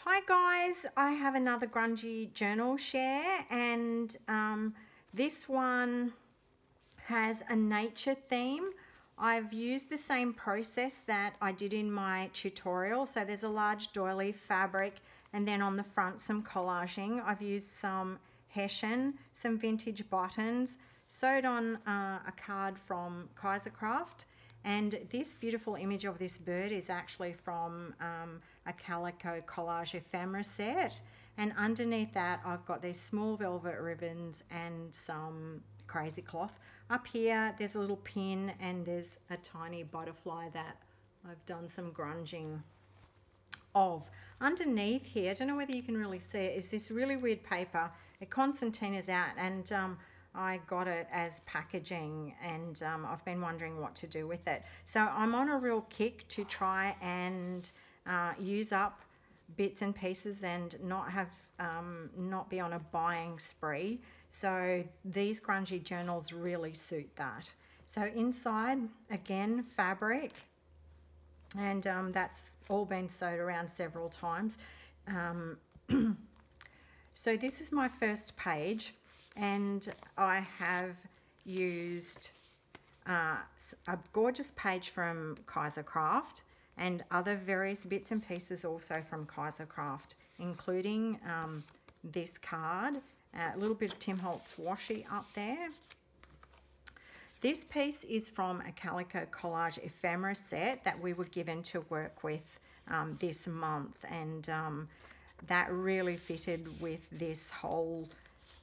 Hi guys, I have another grungy journal share, and this one has a nature theme. I've used the same process that I did in my tutorial. So there's a large doily fabric, and then on the front some collaging. I've used some hessian, some vintage buttons, sewed on a card from Kaisercraft. And this beautiful image of this bird is actually from a Calico Collage ephemera set. And underneath that, I've got these small velvet ribbons and some crazy cloth. Up here, there's a little pin and there's a tiny butterfly that I've done some grunging of. Underneath here, I don't know whether you can really see it, is this really weird paper. A concertina's out, and I got it as packaging, and I've been wondering what to do with it. So I'm on a real kick to try and use up bits and pieces and not be on a buying spree. So these grungy journals really suit that. So inside, again, fabric, and that's all been sewed around several times. So this is my first page, and I have used a gorgeous page from Kaisercraft and other various bits and pieces also from Kaisercraft, including this card, a little bit of Tim Holtz washi up there. This piece is from a Calico Collage ephemera set that we were given to work with this month, and that really fitted with this whole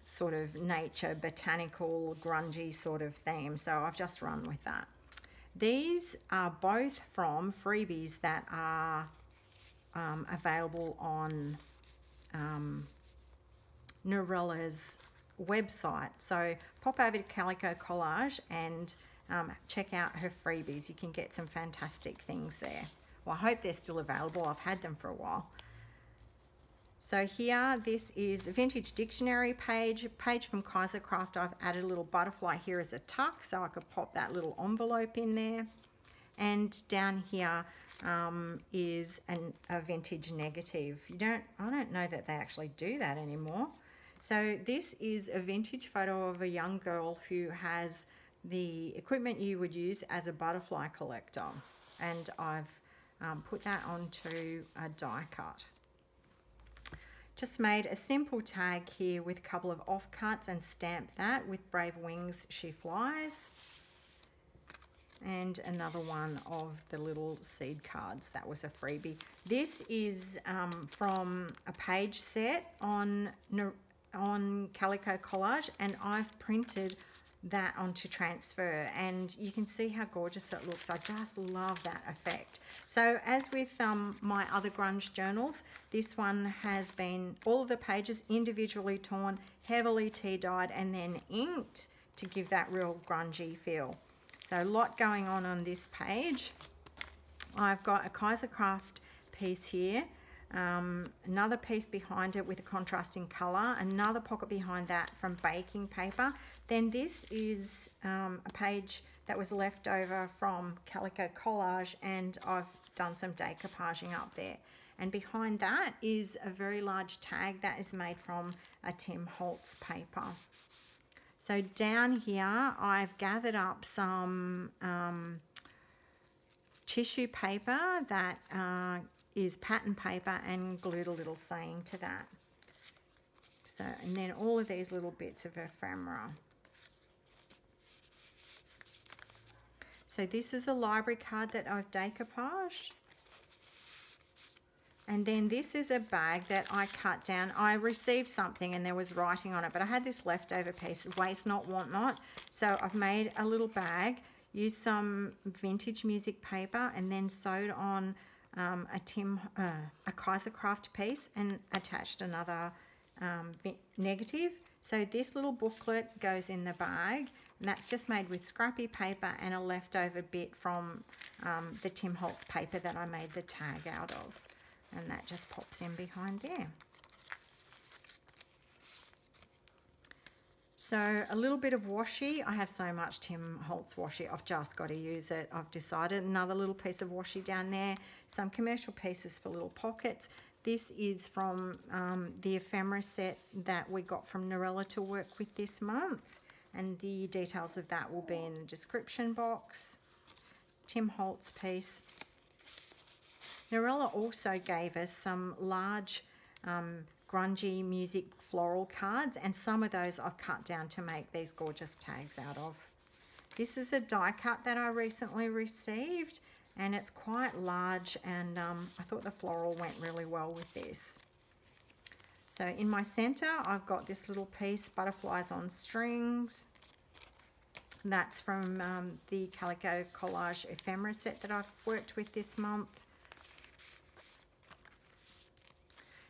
sort of nature, botanical, grungy sort of theme. So I've just run with that. These are both from freebies that are available on Norella's website. So pop over to Calico Collage and check out her freebies. You can get some fantastic things there. Well, I hope they're still available. I've had them for a while. So here, this is a vintage dictionary page from Kaisercraft. I've added a little butterfly here as a tuck, so I could pop that little envelope in there. And down here is a vintage negative. I don't know that they actually do that anymore. So this is a vintage photo of a young girl who has the equipment you would use as a butterfly collector. And I've put that onto a die cut. Just made a simple tag here with a couple of offcuts and stamped that with Brave Wings She Flies. And another one of the little seed cards. That was a freebie. This is from a page set on Calico Collage, and I've printed that onto transfer, and you can see how gorgeous it looks. I just love that effect. So as with my other grunge journals, this one has been all of the pages individually torn, heavily tea dyed, and then inked to give that real grungy feel. So a lot going on this page. I've got a Kaisercraft piece here, another piece behind it with a contrasting colour, another pocket behind that from baking paper. Then this is a page that was left over from Calico Collage, and I've done some decoupaging up there. And behind that is a very large tag that is made from a Tim Holtz paper. So down here I've gathered up some tissue paper that is pattern paper, and glued a little saying to that. So, and then all of these little bits of ephemera. So this is a library card that I've decoupaged. And then this is a bag that I cut down. I received something and there was writing on it, but I had this leftover piece, waste not, want not. So I've made a little bag, used some vintage music paper, and then sewed on a Kaisercraft piece and attached another negative. So this little booklet goes in the bag, and that's just made with scrappy paper and a leftover bit from the Tim Holtz paper that I made the tag out of, and that just pops in behind there. So a little bit of washi. I have so much Tim Holtz washi, I've just got to use it. I've decided. Another little piece of washi down there, some commercial pieces for little pockets. This is from the ephemera set that we got from Narella to work with this month, and the details of that will be in the description box. Tim Holtz piece. Narella also gave us some large grungy music floral cards, and some of those I've cut down to make these gorgeous tags out of. This is a die cut that I recently received, and it's quite large, and I thought the floral went really well with this. So in my center, I've got this little piece, Butterflies on Strings. That's from the Calico Collage ephemera set that I've worked with this month.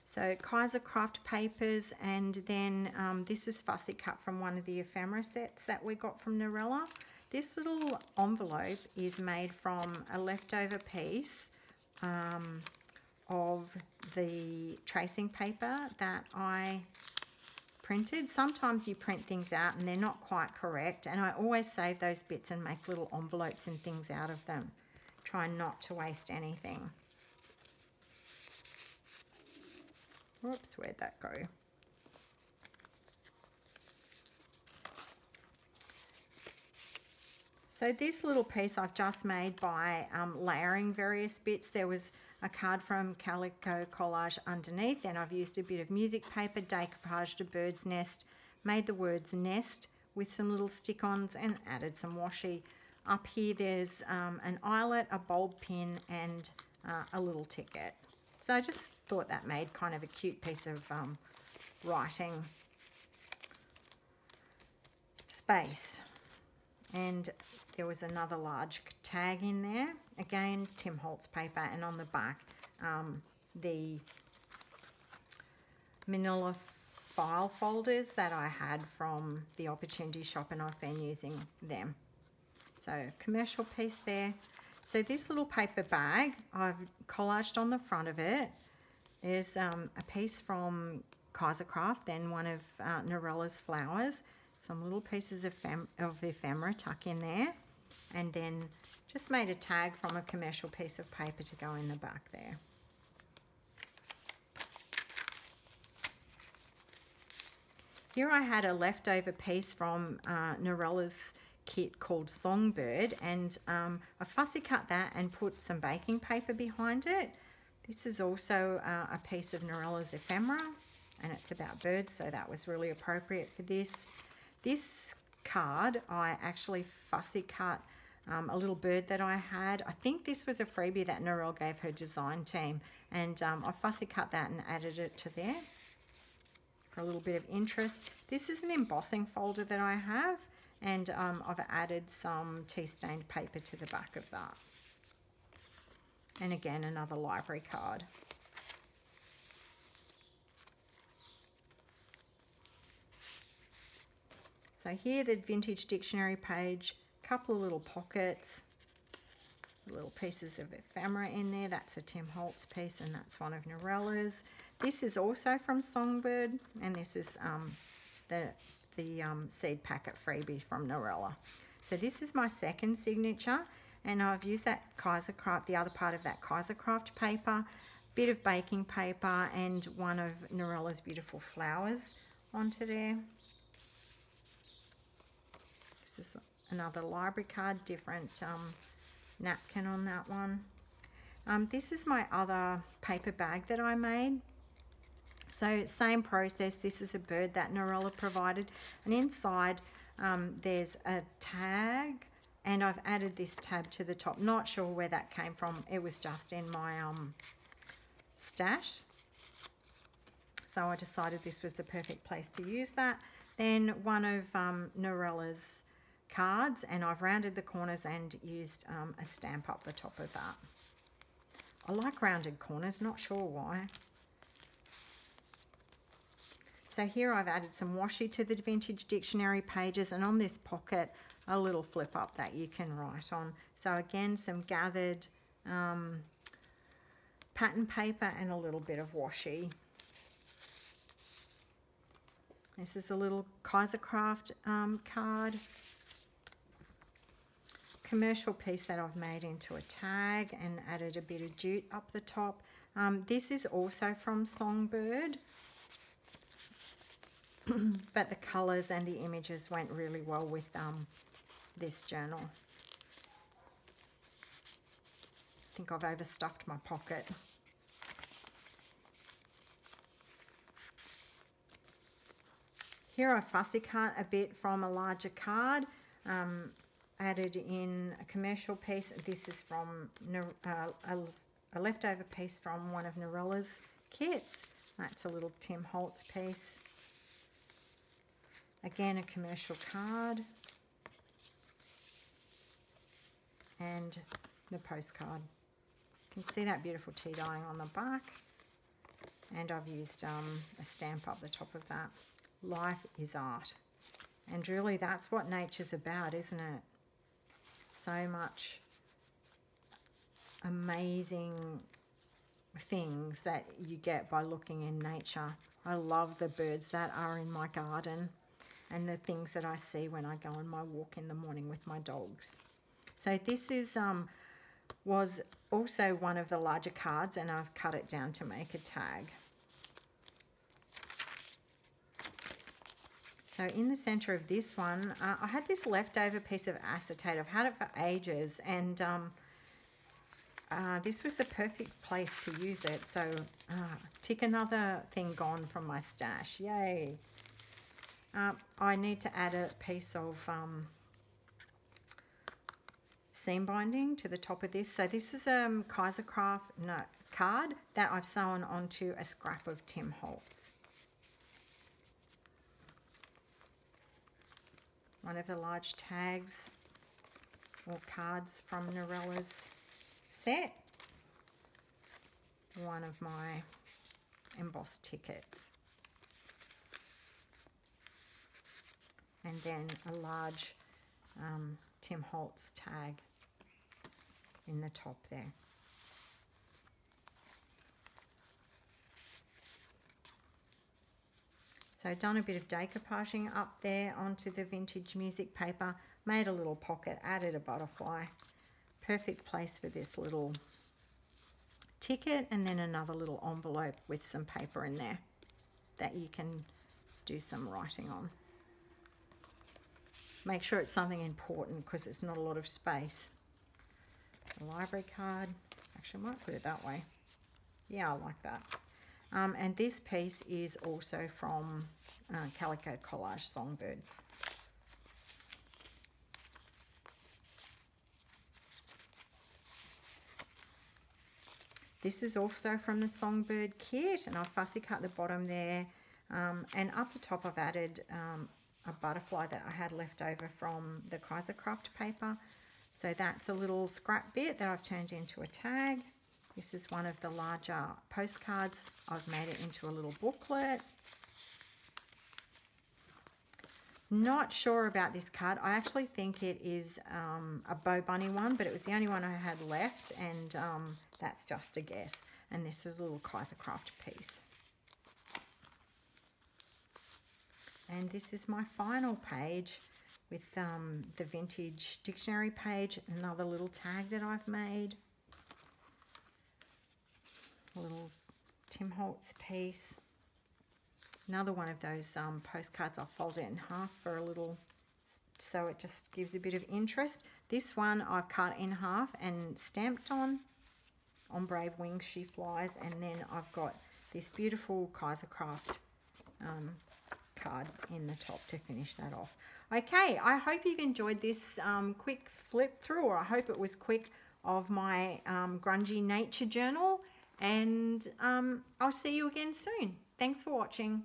So Kaiser Craft papers, and then this is fussy cut from one of the ephemera sets that we got from Narella. This little envelope is made from a leftover piece of the tracing paper that I printed. Sometimes you print things out and they're not quite correct, and I always save those bits and make little envelopes and things out of them. Try not to waste anything. Whoops, where'd that go? So this little piece I've just made by layering various bits. There was a card from Calico Collage underneath, and I've used a bit of music paper, decoupaged a bird's nest, made the words nest with some little stick-ons, and added some washi. Up here there's an eyelet, a bulb pin, and a little ticket. So I just thought that made kind of a cute piece of writing space. And there was another large tag in there. Again, Tim Holtz paper, and on the back, the manila file folders that I had from the Opportunity Shop, and I've been using them. So commercial piece there. So this little paper bag, I've collaged on the front of it. There's a piece from Kaiser Craft, then one of Narella's flowers, some little pieces of ephemera tuck in there, and then just made a tag from a commercial piece of paper to go in the back there. Here I had a leftover piece from Narella's kit called Songbird, and I fussy cut that and put some baking paper behind it. This is also a piece of Narella's ephemera, and it's about birds, so that was really appropriate for this. This card I actually fussy cut a little bird that I had. I think this was a freebie that Narella gave her design team, and I fussy cut that and added it to there for a little bit of interest. This is an embossing folder that I have, and I've added some tea stained paper to the back of that. And again, another library card. So here, the vintage dictionary page, couple of little pockets, little pieces of ephemera in there. That's a Tim Holtz piece, and that's one of Narella's. This is also from Songbird, and this is the seed packet freebie from Narella. So this is my second signature, and I've used that Kaiser Craft, the other part of that Kaiser Craft paper, bit of baking paper, and one of Narella's beautiful flowers onto there. This is another library card, different napkin on that one. This is my other paper bag that I made. So same process. This is a bird that Narella provided, and inside there's a tag, and I've added this tab to the top. Not sure where that came from. It was just in my stash, so I decided this was the perfect place to use that. Then one of Narella's cards, and I've rounded the corners and used a stamp up the top of that. I like rounded corners, not sure why. So here I've added some washi to the vintage dictionary pages, and on this pocket a little flip up that you can write on. So again, some gathered pattern paper and a little bit of washi. This is a little Kaiser Craft card. Commercial piece that I've made into a tag and added a bit of jute up the top. This is also from Songbird, but the colours and the images went really well with this journal. I think I've overstuffed my pocket. Here I fussy cut a bit from a larger card, added in a commercial piece. This is from a leftover piece from one of Norella's kits. That's a little Tim Holtz piece. Again, a commercial card. And the postcard. You can see that beautiful tea dyeing on the back. And I've used a stamp up the top of that. Life is art. And really that's what nature's about, isn't it? So much amazing things that you get by looking in nature. I love the birds that are in my garden and the things that I see when I go on my walk in the morning with my dogs. So this is was also one of the larger cards, and I've cut it down to make a tag. So in the center of this one, I had this leftover piece of acetate. I've had it for ages, and this was the perfect place to use it. So tick another thing gone from my stash. Yay. I need to add a piece of seam binding to the top of this. So this is a Kaisercraft card that I've sewn onto a scrap of Tim Holtz. One of the large tags or cards from Norella's set. One of my embossed tickets. And then a large Tim Holtz tag in the top there. So I've done a bit of decoupaging up there onto the vintage music paper, made a little pocket, added a butterfly. Perfect place for this little ticket, and then another little envelope with some paper in there that you can do some writing on. Make sure it's something important because it's not a lot of space. A library card. Actually, I might put it that way. Yeah, I like that. And this piece is also from Calico Collage Songbird. This is also from the Songbird kit, and I've fussy cut the bottom there. And up the top I've added a butterfly that I had left over from the Kaisercraft paper. So that's a little scrap bit that I've turned into a tag. This is one of the larger postcards. I've made it into a little booklet. Not sure about this card. I actually think it is a Bow Bunny one, but it was the only one I had left, and that's just a guess. And this is a little Kaisercraft piece. And this is my final page with the vintage dictionary page, another little tag that I've made. A little Tim Holtz piece. Another one of those postcards. I'll fold it in half for a little, so it just gives a bit of interest. This one I've cut in half and stamped on Brave Wings She Flies, and then I've got this beautiful Kaisercraft card in the top to finish that off. Okay, I hope you've enjoyed this quick flip through, or I hope it was quick, of my Grunge Nature journal, and I'll see you again soon. Thanks for watching.